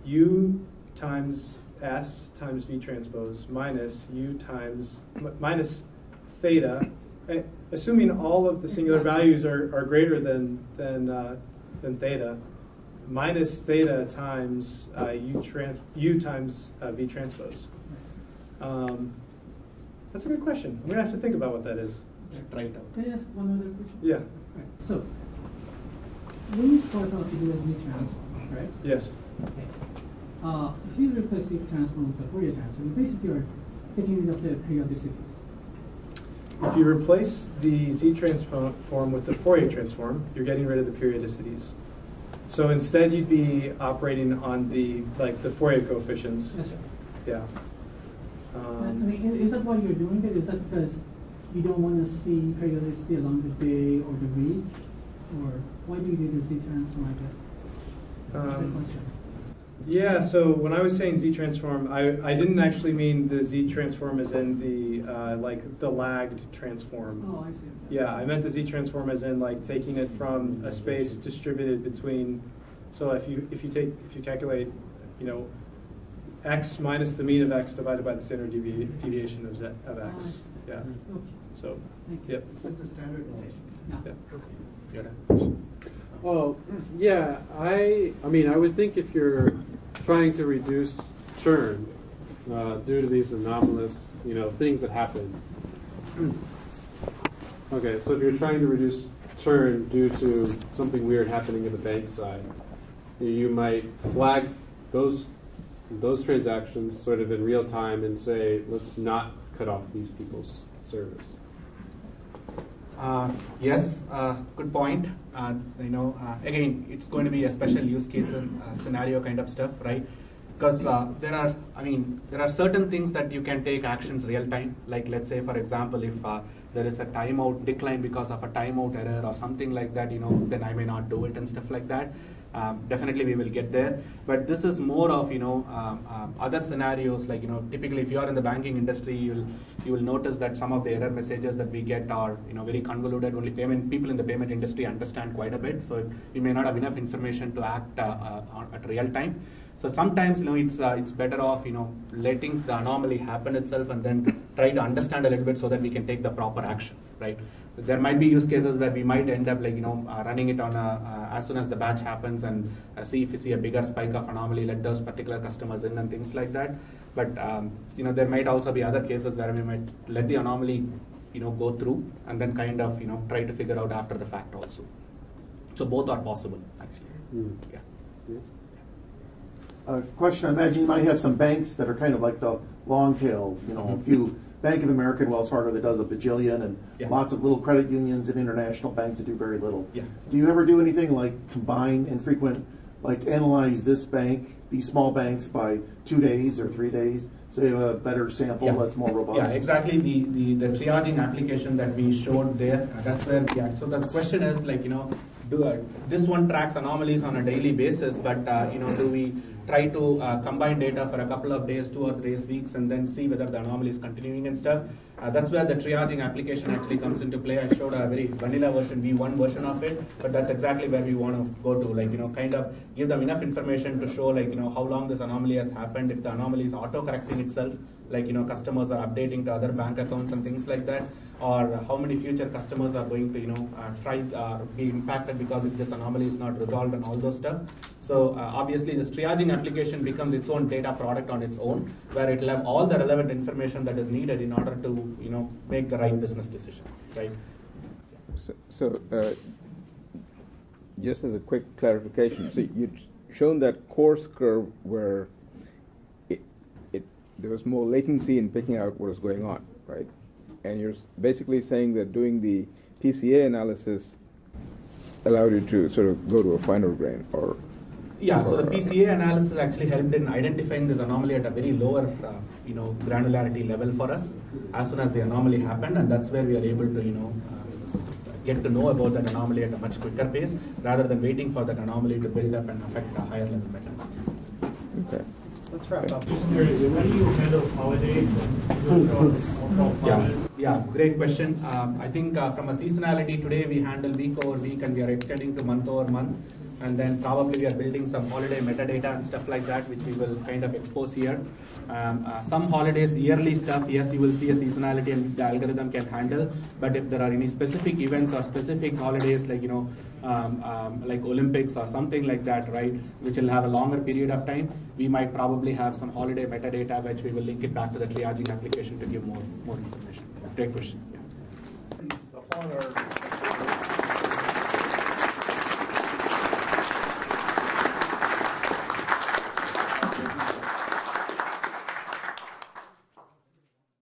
U times S times V transpose minus U times, minus theta, assuming all of the singular values are greater than theta, minus theta times U times V transpose. That's a good question. I'm going to have to think about what that is. Try it out. Can I ask one other question? Yeah. Right. So, when you start out to do a Z transform, right? Yes. Okay. If you replace Z transform with a Fourier transform, you basically are getting rid of the periodicities. If you replace the Z transform with the Fourier transform, you're getting rid of the periodicities. So instead, you'd be operating on the Fourier coefficients. That's right. Yeah. I mean, is that why you're doing it? Is that because you don't want to see periodicity along the day or the week? Or why do you do the Z transform, I guess? That's the question. Yeah, so when I was saying Z transform, I didn't actually mean the Z transform as in the the lagged transform. Oh, I see. Yeah, I meant the Z transform as in taking it from a space distributed between. So if you calculate, x minus the mean of x divided by the standard deviation of x. Yeah. Okay. So. Thank you. Yep. That's the standardization. Yeah. Well, yeah, I mean, I would think if you're trying to reduce churn due to these anomalous, things that happen. Okay, so if you're trying to reduce churn due to something weird happening at the bank side, you might flag those transactions sort of in real time and say, let's not cut off these people's service. Yes, good point. Again, it's going to be a special use case scenario kind of stuff, right? Because there are certain things that you can take actions real time. Like let's say, for example, if there is a timeout decline because of a timeout error or something like that, then I may not do it and stuff like that. Definitely we will get there, but this is more of other scenarios like typically if you are in the banking industry, you will notice that some of the error messages that we get are very convoluted. Only people in the payment industry understand quite a bit, so we may not have enough information to act at real time. So sometimes it's better off letting the anomaly happen itself and then try to understand a little bit so that we can take the proper action, right? There might be use cases where we might end up running it on as soon as the batch happens and see if we see a bigger spike of anomaly, let those particular customers in and things like that. But there might also be other cases where we might let the anomaly go through and then kind of try to figure out after the fact also. So both are possible actually. Yeah. Question, I imagine you might have some banks that are kind of like the long tail, a few Bank of America and Wells Fargo that does a bajillion and lots of little credit unions and international banks that do very little. Yeah. Do you ever do anything like combine infrequent, like analyze this bank, these small banks by 2 days or 3 days so you have a better sample that's more robust? Yeah, exactly. The triaging application that we showed there, that's where so the question is this one tracks anomalies on a daily basis, but do we try to combine data for a couple of days, 2 or 3 weeks, and then see whether the anomaly is continuing and stuff. That's where the triaging application actually comes into play. I showed a very vanilla version, V1 version of it, but that's exactly where we want to go to, kind of give them enough information to show, how long this anomaly has happened, if the anomaly is auto-correcting itself, customers are updating to other bank accounts and things like that, or how many future customers are going to, be impacted because if this anomaly is not resolved and all those stuff. So obviously this triaging application becomes its own data product on its own, where it will have all the relevant information that is needed in order to, make the right business decision, right? So just as a quick clarification, so you'd shown that coarse curve where there was more latency in picking out what was going on, right? And you're basically saying that doing the PCA analysis allowed you to sort of go to a finer grain, or yeah. So the PCA analysis actually helped in identifying this anomaly at a very lower, granularity level for us as soon as the anomaly happened, and that's where we are able to, get to know about that anomaly at a much quicker pace rather than waiting for that anomaly to build up and affect a higher level metrics. Okay. Let's wrap up. How do you handle holidays and Yeah, great question. I think from a seasonality today we handle week over week and we are extending to month over month. and then probably we are building some holiday metadata and stuff like that, which we will kind of expose here. Some holidays, yearly stuff, yes, you will see a seasonality and the algorithm can handle, but if there are any specific events or specific holidays like, like Olympics or something like that, right, which will have a longer period of time, we might probably have some holiday metadata which we will link it back to the triaging application to give more information. Great question. Yeah. Upon our